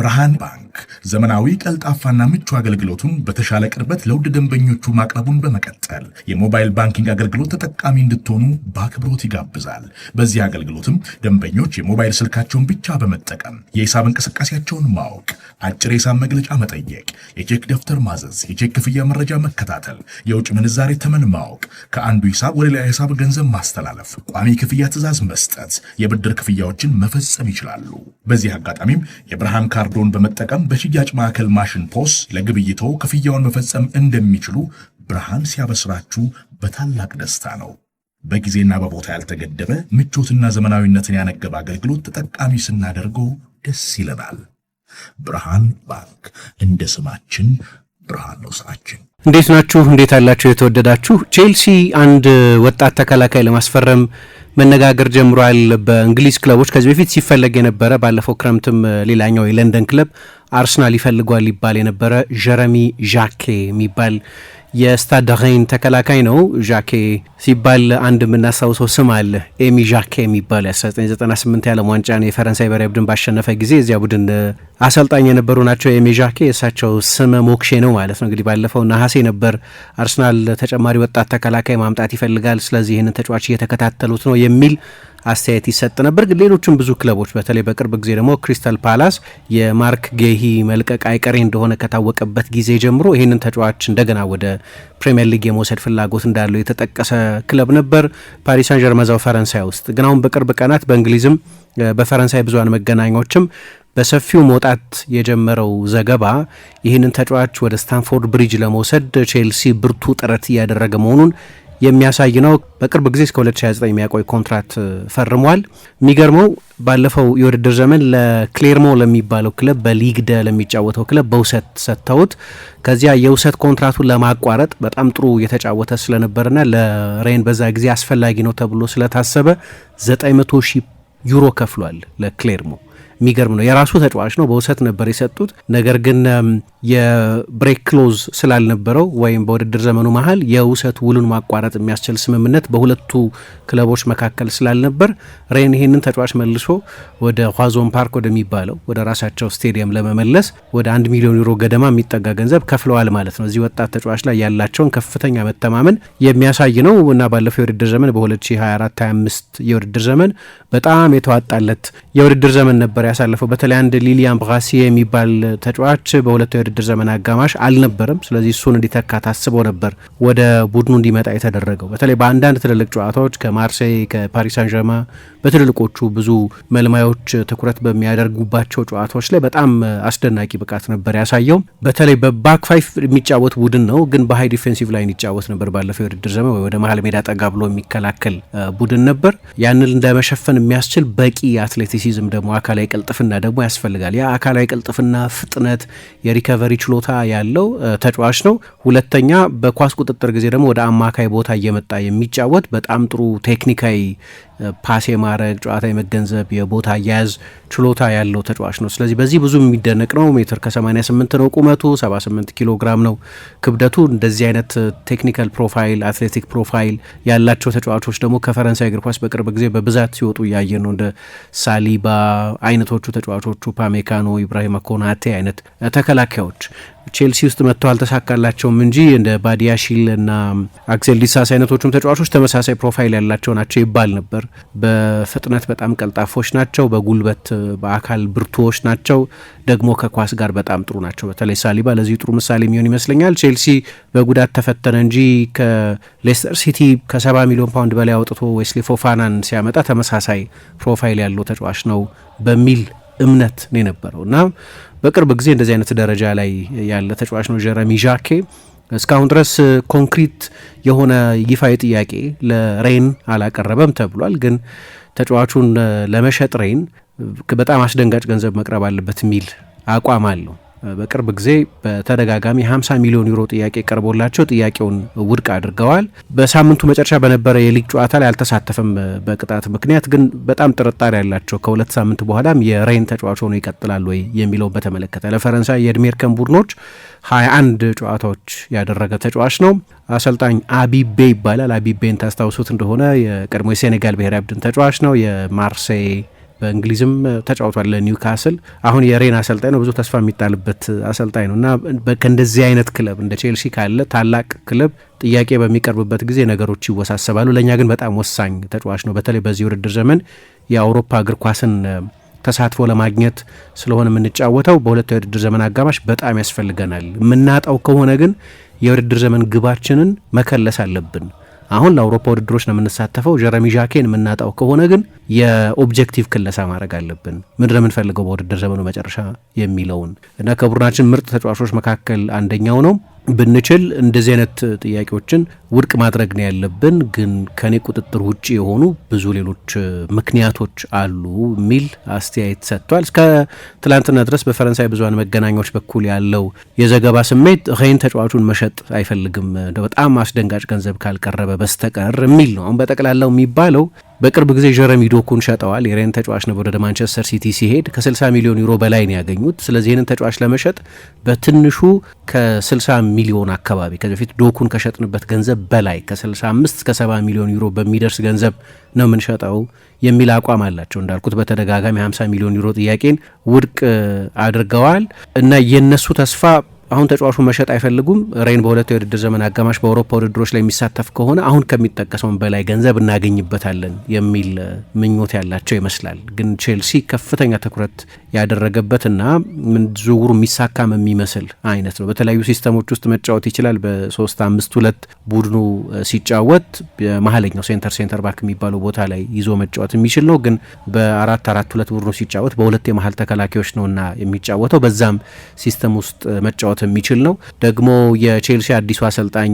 ብርሃን ባንክ ዘመናዊ ቀልጣፋና ምቹ አገልግሎቱን በተሻለ ቅርበት ለውድ ደንበኞቹ ማቅረቡን በመቀጠል የሞባይል ባንኪንግ አገልግሎት ተጠቃሚ እንድትሆኑ በአክብሮት ይጋብዛል። በዚህ አገልግሎትም ደንበኞች የሞባይል ስልካቸውን ብቻ በመጠቀም የሂሳብ እንቅስቃሴያቸውን ማወቅ፣ አጭር የሂሳብ መግለጫ መጠየቅ፣ የቼክ ደብተር ማዘዝ፣ የቼክ ክፍያ መረጃ መከታተል፣ የውጭ ምንዛሬ ተመን ማወቅ፣ ከአንዱ ሂሳብ ወደ ሌላ ሂሳብ ገንዘብ ማስተላለፍ፣ ቋሚ ክፍያ ትዕዛዝ መስጠት፣ የብድር ክፍያዎችን መፈጸም ይችላሉ። በዚህ አጋጣሚም የብርሃን ካርዶን በመጠቀም በሽያጭ ማዕከል ማሽን ፖስ ለግብይቶ ክፍያውን መፈጸም እንደሚችሉ ብርሃን ሲያበስራችሁ በታላቅ ደስታ ነው። በጊዜና በቦታ ያልተገደበ ምቾትና ዘመናዊነትን ያነገበ አገልግሎት ተጠቃሚ ስናደርገው ደስ ይለናል። ብርሃን ባንክ፣ እንደ ስማችን ብርሃን ነው ስራችን። እንዴት ናችሁ? እንዴት አላችሁ? የተወደዳችሁ ቼልሲ አንድ ወጣት ተከላካይ ለማስፈረም መነጋገር ጀምሯል። በእንግሊዝ ክለቦች ከዚህ በፊት ሲፈለግ የነበረ ባለፈው ክረምትም ሌላኛው የለንደን ክለብ አርሰናል ይፈልጓል ይባል የነበረ ጀረሚ ዣኬ የሚባል የስታድ ሬን ተከላካይ ነው። ዣኬ ሲባል አንድ የምናስታውሰው ስም አለ። ኤሚ ዣኬ የሚባል 1998 የዓለም ዋንጫን የፈረንሳይ ብሔራዊ ቡድን ባሸነፈ ጊዜ እዚያ ቡድን አሰልጣኝ የነበሩ ናቸው። ኤሚ ዣኬ የእሳቸው ስም ሞክሼ ነው ማለት ነው። እንግዲህ ባለፈው ነሐሴ ነበር አርሰናል ተጨማሪ ወጣት ተከላካይ ማምጣት ይፈልጋል፣ ስለዚህ ይህንን ተጫዋች እየተከታተሉት ነው የሚል አስተያየት ይሰጥ ነበር። ግን ሌሎችም ብዙ ክለቦች በተለይ በቅርብ ጊዜ ደግሞ ክሪስታል ፓላስ የማርክ ጌሂ መልቀቅ አይቀሬ እንደሆነ ከታወቀበት ጊዜ ጀምሮ ይህንን ተጫዋች እንደገና ወደ ፕሪሚየር ሊግ የመውሰድ ፍላጎት እንዳለው የተጠቀሰ ክለብ ነበር። ፓሪስ ሳን ዠርመን እዛው ፈረንሳይ ውስጥ ግን አሁን በቅርብ ቀናት በእንግሊዝም በፈረንሳይ ብዙሃን መገናኛዎችም በሰፊው መውጣት የጀመረው ዘገባ ይህንን ተጫዋች ወደ ስታንፎርድ ብሪጅ ለመውሰድ ቼልሲ ብርቱ ጥረት እያደረገ መሆኑን የሚያሳይ ነው። በቅርብ ጊዜ እስከ 2029 የሚያቆይ ኮንትራት ፈርሟል። የሚገርመው ባለፈው የውድድር ዘመን ለክሌርሞ ለሚባለው ክለብ በሊግ ደ ለሚጫወተው ክለብ በውሰት ሰጥተውት ከዚያ የውሰት ኮንትራቱን ለማቋረጥ በጣም ጥሩ የተጫወተ ስለነበርና ለሬን በዛ ጊዜ አስፈላጊ ነው ተብሎ ስለታሰበ 900,000 ዩሮ ከፍሏል ለክሌርሞ። የሚገርም ነው። የራሱ ተጫዋች ነው፣ በውሰት ነበር የሰጡት። ነገር ግን የብሬክ ክሎዝ ስላልነበረው ወይም በውድድር ዘመኑ መሀል የውሰት ውሉን ማቋረጥ የሚያስችል ስምምነት በሁለቱ ክለቦች መካከል ስላልነበር ሬን ይህንን ተጫዋች መልሶ ወደ ኋዞን ፓርክ ወደሚባለው ወደ ራሳቸው ስቴዲየም ለመመለስ ወደ 1 ሚሊዮን ዩሮ ገደማ የሚጠጋ ገንዘብ ከፍለዋል ማለት ነው። እዚህ ወጣት ተጫዋች ላይ ያላቸውን ከፍተኛ መተማመን የሚያሳይ ነው እና ባለፈው የውድድር ዘመን በ2024/25 የውድድር ዘመን በጣም የተዋጣለት የውድድር ዘመን ነበር ያሳለፈው። በተለይ አንድ ሊሊያን ብራሲዬ የሚባል ተጫዋች በሁለቱ የውድድር ዘመን አጋማሽ አልነበረም። ስለዚህ እሱን እንዲተካ ታስቦ ነበር ወደ ቡድኑ እንዲመጣ የተደረገው። በተለይ በአንዳንድ ትልልቅ ጨዋታዎች ከማርሴይ ከፓሪስ ሳን ዠርማን በትልልቆቹ ብዙ መልማዮች ትኩረት በሚያደርጉባቸው ጨዋታዎች ላይ በጣም አስደናቂ ብቃት ነበር ያሳየው። በተለይ በባክ ፋይፍ የሚጫወት ቡድን ነው፣ ግን በሃይ ዲፌንሲቭ ላይን ይጫወት ነበር ባለፈው የውድድር ዘመን። ወደ መሀል ሜዳ ጠጋ ብሎ የሚከላከል ቡድን ነበር። ያንን እንደመሸፈን የሚያስችል በቂ አትሌቲሲዝም ደግሞ አካላዊ ቅልጥፍና ደግሞ ያስፈልጋል። ያ አካላዊ ቅልጥፍና፣ ፍጥነት፣ የሪከቨሪ ችሎታ ያለው ተጫዋች ነው። ሁለተኛ በኳስ ቁጥጥር ጊዜ ደግሞ ወደ አማካይ ቦታ እየመጣ የሚጫወት በጣም ጥሩ ቴክኒካዊ ፓስ የማድረግ ጨዋታ የመገንዘብ የቦታ አያያዝ ችሎታ ያለው ተጫዋች ነው። ስለዚህ በዚህ ብዙ የሚደነቅ ነው። ሜትር ከ88 ነው ቁመቱ፣ 78 ኪሎ ግራም ነው ክብደቱ። እንደዚህ አይነት ቴክኒካል ፕሮፋይል አትሌቲክ ፕሮፋይል ያላቸው ተጫዋቾች ደግሞ ከፈረንሳይ እግር ኳስ በቅርብ ጊዜ በብዛት ሲወጡ እያየ ነው። እንደ ሳሊባ አይነቶቹ ተጫዋቾቹ፣ ፓሜካኖ፣ ኢብራሂማ ኮናቴ አይነት ተከላካዮች ቼልሲ ውስጥ መጥተው አልተሳካላቸውም እንጂ እንደ ባዲያሺል እና አክሴል ዲሳስ አይነቶቹም ተጫዋቾች ተመሳሳይ ፕሮፋይል ያላቸው ናቸው ይባል ነበር። በፍጥነት በጣም ቀልጣፎች ናቸው፣ በጉልበት በአካል ብርቱዎች ናቸው፣ ደግሞ ከኳስ ጋር በጣም ጥሩ ናቸው። በተለይ ሳሊባ ለዚህ ጥሩ ምሳሌ የሚሆን ይመስለኛል። ቼልሲ በጉዳት ተፈተነ እንጂ ከሌስተር ሲቲ ከ70 ሚሊዮን ፓውንድ በላይ አውጥቶ ዌስሊ ፎፋናን ሲያመጣ ተመሳሳይ ፕሮፋይል ያለው ተጫዋች ነው በሚል እምነት ነው የነበረው እና በቅርብ ጊዜ እንደዚህ አይነት ደረጃ ላይ ያለ ተጫዋች ነው ጀረሚ ዣኬ። እስካሁን ድረስ ኮንክሪት የሆነ ይፋዊ ጥያቄ ለሬን አላቀረበም ተብሏል። ግን ተጫዋቹን ለመሸጥ ሬን በጣም አስደንጋጭ ገንዘብ መቅረብ አለበት የሚል አቋም አለው። በቅርብ ጊዜ በተደጋጋሚ 50 ሚሊዮን ዩሮ ጥያቄ ቀርቦላቸው ጥያቄውን ውድቅ አድርገዋል። በሳምንቱ መጨረሻ በነበረ የሊግ ጨዋታ ላይ አልተሳተፈም በቅጣት ምክንያት። ግን በጣም ጥርጣሬ ያላቸው ከ2 ሳምንት በኋላም የሬን ተጫዋች ሆኖ ይቀጥላል ወይ የሚለው በተመለከተ ለፈረንሳይ የዕድሜ እርከን ቡድኖች 21 ጨዋታዎች ያደረገ ተጫዋች ነው። አሰልጣኝ አቢቤ ይባላል። አቢቤን ታስታውሱት እንደሆነ የቀድሞ የሴኔጋል ብሔራዊ ቡድን ተጫዋች ነው። የማርሴይ በእንግሊዝም ተጫውቷል ለኒውካስል። አሁን የሬን አሰልጣኝ ነው፣ ብዙ ተስፋ የሚጣልበት አሰልጣኝ ነው እና ከእንደዚህ አይነት ክለብ እንደ ቼልሲ ካለ ታላቅ ክለብ ጥያቄ በሚቀርብበት ጊዜ ነገሮች ይወሳሰባሉ። ለእኛ ግን በጣም ወሳኝ ተጫዋች ነው። በተለይ በዚህ ውድድር ዘመን የአውሮፓ እግር ኳስን ተሳትፎ ለማግኘት ስለሆነ የምንጫወተው በሁለቱ የውድድር ዘመን አጋማሽ በጣም ያስፈልገናል። የምናጣው ከሆነ ግን የውድድር ዘመን ግባችንን መከለስ አለብን። አሁን ለአውሮፓ ውድድሮች ነው የምንሳተፈው። ጀረሚ ዣኬን የምናጣው ከሆነ ግን የኦብጀክቲቭ ክለሳ ማድረግ አለብን። ምንድን ነው የምንፈልገው በውድድር ዘመኑ መጨረሻ የሚለውን እና ከቡድናችን ምርጥ ተጫዋቾች መካከል አንደኛው ነው። ብንችል እንደዚህ አይነት ጥያቄዎችን ውድቅ ማድረግ ነው ያለብን። ግን ከኔ ቁጥጥር ውጭ የሆኑ ብዙ ሌሎች ምክንያቶች አሉ የሚል አስተያየት ሰጥቷል። እስከ ትላንትና ድረስ በፈረንሳይ ብዙሃን መገናኛዎች በኩል ያለው የዘገባ ስሜት ሬን ተጫዋቹን መሸጥ አይፈልግም በጣም አስደንጋጭ ገንዘብ ካልቀረበ በስተቀር የሚል ነው። አሁን በጠቅላላው የሚባለው በቅርብ ጊዜ ጀረሚ ዶኩን ሸጠዋል። የሬን ተጫዋች ነበር ወደ ማንቸስተር ሲቲ ሲሄድ ከ60 ሚሊዮን ዩሮ በላይ ነው ያገኙት። ስለዚህ ይህንን ተጫዋች ለመሸጥ በትንሹ ከ60 ሚሊዮን አካባቢ ከዚህ በፊት ዶኩን ከሸጥንበት ገንዘብ በላይ ከ65 እስከ 70 ሚሊዮን ዩሮ በሚደርስ ገንዘብ ነው የምንሸጠው የሚል አቋም አላቸው። እንዳልኩት በተደጋጋሚ 50 ሚሊዮን ዩሮ ጥያቄን ውድቅ አድርገዋል እና የነሱ ተስፋ አሁን ተጫዋቹ መሸጥ አይፈልጉም። ሬን በሁለቱ የውድድር ዘመን አጋማሽ በአውሮፓ ውድድሮች ላይ የሚሳተፍ ከሆነ አሁን ከሚጠቀሰውን በላይ ገንዘብ እናገኝበታለን የሚል ምኞት ያላቸው ይመስላል። ግን ቼልሲ ከፍተኛ ትኩረት ያደረገበትና ዝውውሩ የሚሳካም የሚመስል አይነት ነው። በተለያዩ ሲስተሞች ውስጥ መጫወት ይችላል። በ3-5-2 ቡድኑ ሲጫወት የመሀለኛው ሴንተር ባክ የሚባለው ቦታ ላይ ይዞ መጫወት የሚችል ነው። ግን በ4-4-2 ቡድኑ ሲጫወት በሁለት የመሀል ተከላካዮች ነውና የሚጫወተው በዛም ሲስተም ውስጥ መጫወት የሚችል ነው። ደግሞ የቼልሲ አዲሱ አሰልጣኝ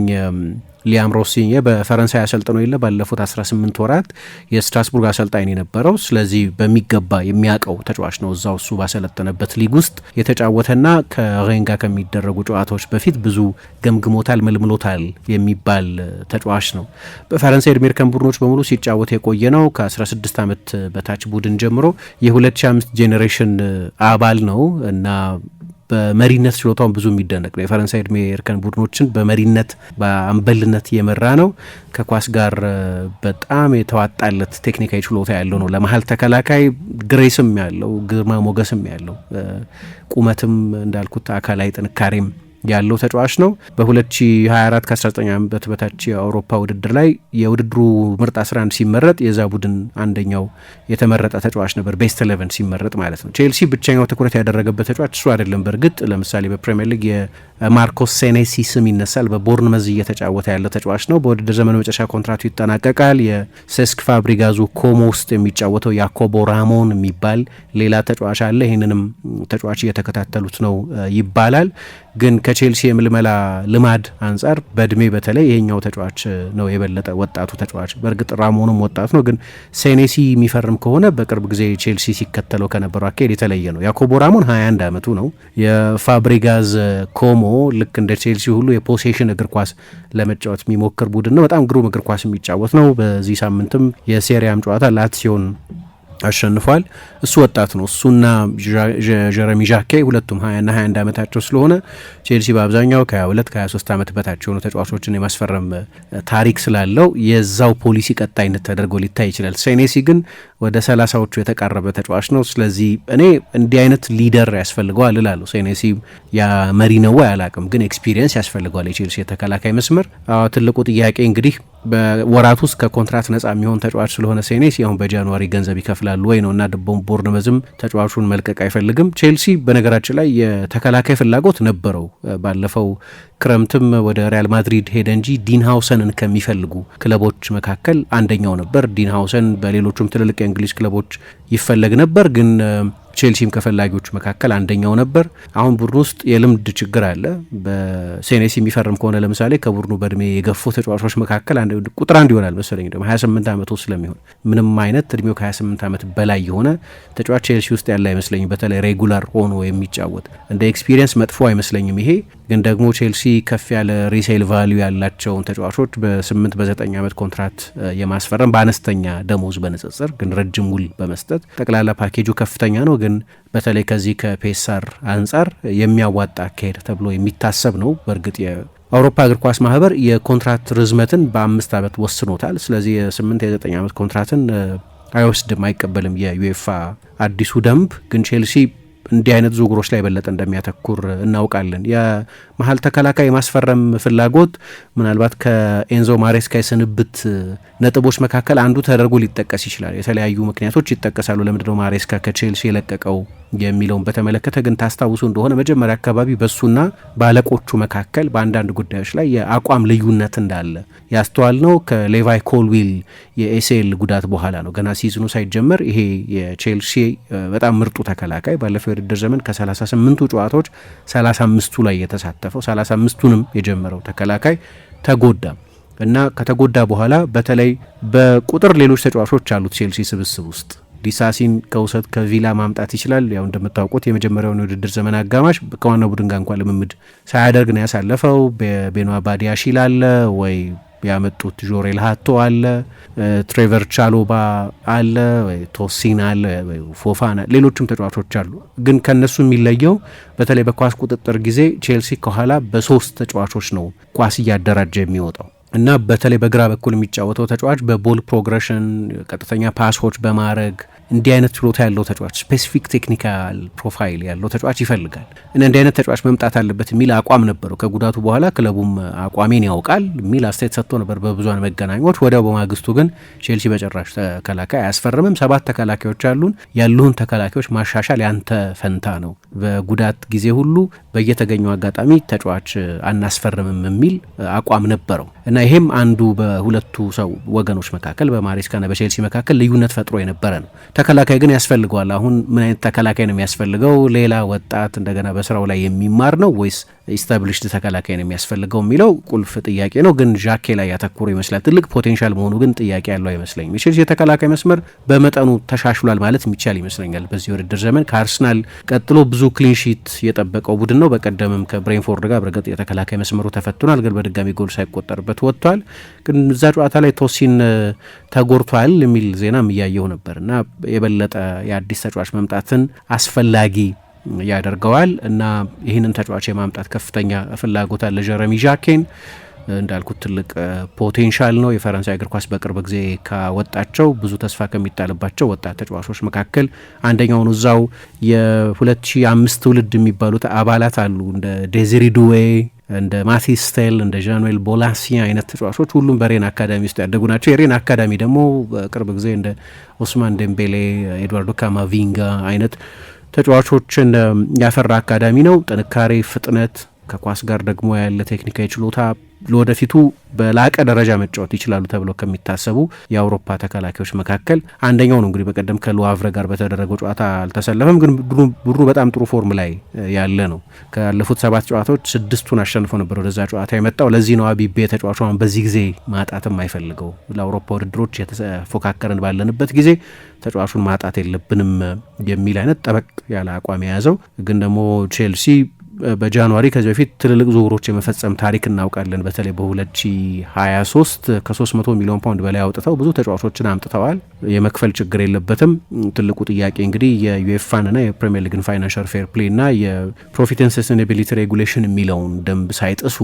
ሊያም ሮሲኜ በፈረንሳይ አሰልጥነው የለ ባለፉት 18 ወራት የስትራስቡርግ አሰልጣኝ የነበረው። ስለዚህ በሚገባ የሚያውቀው ተጫዋች ነው። እዛው እሱ ባሰለጠነበት ሊግ ውስጥ የተጫወተና ከሬን ጋር ከሚደረጉ ጨዋታዎች በፊት ብዙ ገምግሞታል፣ መልምሎታል የሚባል ተጫዋች ነው። በፈረንሳይ ዕድሜ እርከን ቡድኖች በሙሉ ሲጫወት የቆየ ነው። ከ16 ዓመት በታች ቡድን ጀምሮ የ2005 ጄኔሬሽን አባል ነው እና በመሪነት ችሎታውን ብዙ የሚደነቅ ነው። የፈረንሳይ ዕድሜ እርከን ቡድኖችን በመሪነት በአምበልነት የመራ ነው። ከኳስ ጋር በጣም የተዋጣለት ቴክኒካዊ ችሎታ ያለው ነው። ለመሀል ተከላካይ ግሬስም ያለው ግርማ ሞገስም ያለው ቁመትም እንዳልኩት አካላዊ ጥንካሬም ያለው ተጫዋች ነው። በ2024 ከ19 ዓመት በታች የአውሮፓ ውድድር ላይ የውድድሩ ምርጥ 11 ሲመረጥ የዛ ቡድን አንደኛው የተመረጠ ተጫዋች ነበር። ቤስት 11 ሲመረጥ ማለት ነው። ቼልሲ ብቸኛው ትኩረት ያደረገበት ተጫዋች እሱ አይደለም። በእርግጥ ለምሳሌ በፕሪሚየር ሊግ የማርኮስ ሴኔሲ ስም ይነሳል። በቦርንመዝ እየተጫወተ ያለ ተጫዋች ነው። በውድድር ዘመኑ መጨረሻ ኮንትራቱ ይጠናቀቃል። የሴስክ ፋብሪጋዙ ኮሞ ውስጥ የሚጫወተው ያኮቦ ራሞን የሚባል ሌላ ተጫዋች አለ። ይህንንም ተጫዋች እየተከታተሉት ነው ይባላል። ግን ከቼልሲ የምልመላ ልማድ አንጻር በእድሜ በተለይ ይሄኛው ተጫዋች ነው የበለጠ ወጣቱ ተጫዋች። በእርግጥ ራሞንም ወጣት ነው፣ ግን ሴኔሲ የሚፈርም ከሆነ በቅርብ ጊዜ ቼልሲ ሲከተለው ከነበረው አካሄድ የተለየ ነው። ያኮቦ ራሞን 21 ዓመቱ ነው። የፋብሪጋዝ ኮሞ ልክ እንደ ቼልሲ ሁሉ የፖሴሽን እግር ኳስ ለመጫወት የሚሞክር ቡድን ነው። በጣም ግሩም እግር ኳስ የሚጫወት ነው። በዚህ ሳምንትም የሴሪያም ጨዋታ ላትሲዮን አሸንፏል። እሱ ወጣት ነው። እሱና ጀረሚ ዣኬ ሁለቱም 20ና 21 ዓመታቸው ስለሆነ ቼልሲ በአብዛኛው ከ22 ከ23 ዓመት በታች የሆኑ ተጫዋቾችን የማስፈረም ታሪክ ስላለው የዛው ፖሊሲ ቀጣይነት ተደርጎ ሊታይ ይችላል። ሴኔሲ ግን ወደ 30ዎቹ የተቃረበ ተጫዋች ነው። ስለዚህ እኔ እንዲህ አይነት ሊደር ያስፈልገዋል እላለሁ። ሴኔሲ ያ መሪ ነው ወይ አላቅም፣ ግን ኤክስፒሪየንስ ያስፈልገዋል የቼልሲ የተከላካይ መስመር። ትልቁ ጥያቄ እንግዲህ በወራት ውስጥ ከኮንትራት ነጻ የሚሆን ተጫዋች ስለሆነ ሴኔሲ አሁን በጃንዋሪ ገንዘብ ይከፍላሉ ወይ ነው እና ቦርንመዝም ተጫዋቹን መልቀቅ አይፈልግም። ቼልሲ በነገራችን ላይ የተከላካይ ፍላጎት ነበረው። ባለፈው ክረምትም ወደ ሪያል ማድሪድ ሄደ እንጂ ዲን ሃውሰንን ከሚፈልጉ ክለቦች መካከል አንደኛው ነበር። ዲን ሃውሰን በሌሎቹም ትልልቅ የእንግሊዝ ክለቦች ይፈለግ ነበር፣ ግን ቼልሲም ከፈላጊዎቹ መካከል አንደኛው ነበር። አሁን ቡድኑ ውስጥ የልምድ ችግር አለ። በሴኔሲ የሚፈርም ከሆነ ለምሳሌ ከቡድኑ በእድሜ የገፉ ተጫዋቾች መካከል ቁጥር አንድ ይሆናል መሰለኝ። ደግሞ 28 ዓመቱ ስለሚሆን ምንም አይነት እድሜው ከ28 ዓመት በላይ የሆነ ተጫዋች ቼልሲ ውስጥ ያለ አይመስለኝም። በተለይ ሬጉላር ሆኖ የሚጫወት እንደ ኤክስፒሪየንስ መጥፎ አይመስለኝም። ይሄ ግን ደግሞ ቼልሲ ከፍ ያለ ሪሴል ቫሊዩ ያላቸውን ተጫዋቾች በ8 በ9 ዓመት ኮንትራት የማስፈረም በአነስተኛ ደሞዝ በንጽጽር ግን ረጅም ውል በመስጠት ጠቅላላ ፓኬጁ ከፍተኛ ነው። ግን በተለይ ከዚህ ከፔሳር አንጻር የሚያዋጣ አካሄድ ተብሎ የሚታሰብ ነው። በእርግጥ የአውሮፓ እግር ኳስ ማህበር የኮንትራት ርዝመትን በ5 ዓመት ወስኖታል። ስለዚህ የ8 የ9 ዓመት ኮንትራትን አይወስድም፣ አይቀበልም የዩኤፋ አዲሱ ደንብ። ግን ቼልሲ እንዲህ አይነት ዝውውሮች ላይ የበለጠ እንደሚያተኩር እናውቃለን። የመሀል ተከላካይ የማስፈረም ፍላጎት ምናልባት ከኤንዞ ማሬስካ የስንብት ነጥቦች መካከል አንዱ ተደርጎ ሊጠቀስ ይችላል። የተለያዩ ምክንያቶች ይጠቀሳሉ ለምንድነው ማሬስካ ከቼልሲ የለቀቀው የሚለውን በተመለከተ ግን ታስታውሱ እንደሆነ መጀመሪያ አካባቢ በሱና በአለቆቹ መካከል በአንዳንድ ጉዳዮች ላይ የአቋም ልዩነት እንዳለ ያስተዋል ነው ከሌቫይ ኮልዊል የኤሲኤል ጉዳት በኋላ ነው። ገና ሲዝኑ ሳይጀመር ይሄ የቼልሲ በጣም ምርጡ ተከላካይ ባለፈው የውድድር ዘመን ከ38ቱ ጨዋታዎች 35ቱ ላይ የተሳተፈው 35ቱንም የጀመረው ተከላካይ ተጎዳ እና ከተጎዳ በኋላ በተለይ በቁጥር ሌሎች ተጫዋቾች አሉት ቼልሲ ስብስብ ውስጥ ዲሳሲን ከውሰት ከቪላ ማምጣት ይችላል። ያው እንደምታውቁት የመጀመሪያውን የውድድር ዘመን አጋማሽ ከዋናው ቡድን ጋር እንኳን ልምምድ ሳያደርግ ነው ያሳለፈው። ቤኖ ባዲያሺል አለ ወይ ያመጡት ጆሬል ሃቶ አለ፣ ትሬቨር ቻሎባ አለ ወይ ቶሲን አለ ወይ ፎፋና፣ ሌሎችም ተጫዋቾች አሉ። ግን ከነሱ የሚለየው በተለይ በኳስ ቁጥጥር ጊዜ ቼልሲ ከኋላ በሶስት ተጫዋቾች ነው ኳስ እያደራጀ የሚወጣው እና በተለይ በግራ በኩል የሚጫወተው ተጫዋች በቦል ፕሮግሬሽን ቀጥተኛ ፓስዎች በማድረግ እንዲህ አይነት ችሎታ ያለው ተጫዋች ስፔሲፊክ ቴክኒካል ፕሮፋይል ያለው ተጫዋች ይፈልጋል እና እንዲህ አይነት ተጫዋች መምጣት አለበት የሚል አቋም ነበረው። ከጉዳቱ በኋላ ክለቡም አቋሜን ያውቃል የሚል አስተያየት ሰጥቶ ነበር በብዙሃን መገናኛዎች። ወዲያው በማግስቱ ግን ቼልሲ በጭራሽ ተከላካይ አያስፈርምም፣ 7 ተከላካዮች አሉን፣ ያሉን ተከላካዮች ማሻሻል ያንተ ፈንታ ነው፣ በጉዳት ጊዜ ሁሉ በየተገኘው አጋጣሚ ተጫዋች አናስፈርምም የሚል አቋም ነበረው እና ይሄም አንዱ በሁለቱ ሰው ወገኖች መካከል በማሬስካና በቼልሲ መካከል ልዩነት ፈጥሮ የነበረ ነው። ተከላካይ ግን ያስፈልገዋል። አሁን ምን አይነት ተከላካይ ነው የሚያስፈልገው? ሌላ ወጣት እንደገና በስራው ላይ የሚማር ነው ወይስ ኢስታብሊሽድ ተከላካይ ነው የሚያስፈልገው የሚለው ቁልፍ ጥያቄ ነው። ግን ዣኬ ላይ ያተኮሩ ይመስላል። ትልቅ ፖቴንሻል መሆኑ ግን ጥያቄ ያለው አይመስለኝም። የቼልሲ የተከላካይ መስመር በመጠኑ ተሻሽሏል ማለት የሚቻል ይመስለኛል። በዚህ ውድድር ዘመን ከአርሰናል ቀጥሎ ብዙ ክሊንሺት የጠበቀው ቡድን ነው። በቀደምም ከብሬንፎርድ ጋር በርግጥ የተከላካይ መስመሩ ተፈትኗል፣ ግን በድጋሚ ጎል ሳይቆጠርበት ወጥቷል። ግን እዛ ጨዋታ ላይ ቶሲን ተጎድቷል የሚል ዜናም እያየው ነበር እና የበለጠ የአዲስ ተጫዋች መምጣትን አስፈላጊ ያደርገዋል እና ይህንን ተጫዋች የማምጣት ከፍተኛ ፍላጎት አለ። ጀረሚ ዣኬን እንዳልኩት ትልቅ ፖቴንሻል ነው። የፈረንሳይ እግር ኳስ በቅርብ ጊዜ ካወጣቸው ብዙ ተስፋ ከሚጣልባቸው ወጣት ተጫዋቾች መካከል አንደኛው ነው። እዛው የ2005 ትውልድ የሚባሉት አባላት አሉ እንደ ዴዚሪ ዱዌ፣ እንደ ማቲስ ስቴል፣ እንደ ዣኑኤል ቦላሲያ አይነት ተጫዋቾች ሁሉም በሬን አካዳሚ ውስጥ ያደጉ ናቸው። የሬን አካዳሚ ደግሞ በቅርብ ጊዜ እንደ ኦስማን ዴምቤሌ፣ ኤድዋርዶ ካማቪንጋ አይነት ተጫዋቾችን ያፈራ አካዳሚ ነው። ጥንካሬ፣ ፍጥነት ከኳስ ጋር ደግሞ ያለ ቴክኒካዊ ችሎታ ለወደፊቱ በላቀ ደረጃ መጫወት ይችላሉ ተብሎ ከሚታሰቡ የአውሮፓ ተከላካዮች መካከል አንደኛው ነው። እንግዲህ በቀደም ከሉአቭረ ጋር በተደረገው ጨዋታ አልተሰለፈም፣ ግን ቡድኑ በጣም ጥሩ ፎርም ላይ ያለ ነው። ካለፉት 7 ጨዋታዎች 6ቱን አሸንፎ ነበር ወደዛ ጨዋታ የመጣው። ለዚህ ነው አቢቤ ተጫዋቿን በዚህ ጊዜ ማጣትም አይፈልገው። ለአውሮፓ ውድድሮች የተፎካከርን ባለንበት ጊዜ ተጫዋቹን ማጣት የለብንም የሚል አይነት ጠበቅ ያለ አቋም የያዘው ግን ደግሞ ቼልሲ በጃንዋሪ ከዚህ በፊት ትልልቅ ዝውውሮች የመፈጸም ታሪክ እናውቃለን። በተለይ በ2023 ከ300 ሚሊዮን ፓውንድ በላይ አውጥተው ብዙ ተጫዋቾችን አምጥተዋል። የመክፈል ችግር የለበትም። ትልቁ ጥያቄ እንግዲህ የዩኤፋንና የፕሪሚየር ሊግን ፋይናንሻል ፌር ፕሌይ እና የፕሮፊት ኤንድ ሰስቴናቢሊቲ ሬጉሌሽን የሚለውን ደንብ ሳይጥሱ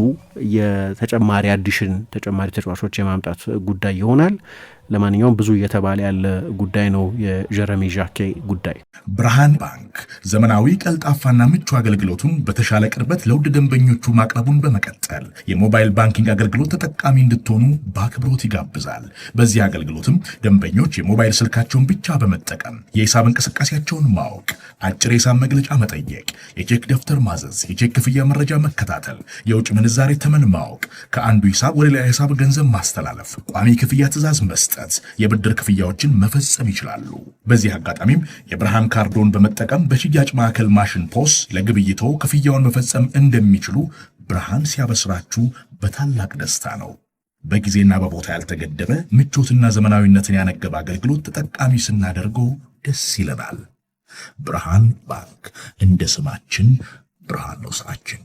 የተጨማሪ አዲሽን ተጨማሪ ተጫዋቾች የማምጣት ጉዳይ ይሆናል። ለማንኛውም ብዙ እየተባለ ያለ ጉዳይ ነው የጀረሚ ዣኬ ጉዳይ። ብርሃን ባንክ ዘመናዊ ቀልጣፋና ምቹ አገልግሎቱን በተሻለ ቅርበት ለውድ ደንበኞቹ ማቅረቡን በመቀጠል የሞባይል ባንኪንግ አገልግሎት ተጠቃሚ እንድትሆኑ በአክብሮት ይጋብዛል። በዚህ አገልግሎትም ደንበኞች የሞባይል ስልካቸውን ብቻ በመጠቀም የሂሳብ እንቅስቃሴያቸውን ማወቅ፣ አጭር የሂሳብ መግለጫ መጠየቅ፣ የቼክ ደብተር ማዘዝ፣ የቼክ ክፍያ መረጃ መከታተል፣ የውጭ ምንዛሬ ተመን ማወቅ፣ ከአንዱ ሂሳብ ወደ ሌላ ሂሳብ ገንዘብ ማስተላለፍ፣ ቋሚ ክፍያ ትዕዛዝ መስጠት፣ የብድር ክፍያዎችን መፈጸም ይችላሉ። በዚህ አጋጣሚም የብርሃን ካርዶን በመጠቀም በሽያጭ ማዕከል ማሽን ፖስ ለግብይቶ ክፍያውን መፈጸም እንደሚችሉ ብርሃን ሲያበስራችሁ በታላቅ ደስታ ነው። በጊዜና በቦታ ያልተገደበ ምቾትና ዘመናዊነትን ያነገበ አገልግሎት ተጠቃሚ ስናደርገው ደስ ይለናል። ብርሃን ባንክ እንደ ስማችን ብርሃን ነው ስራችን።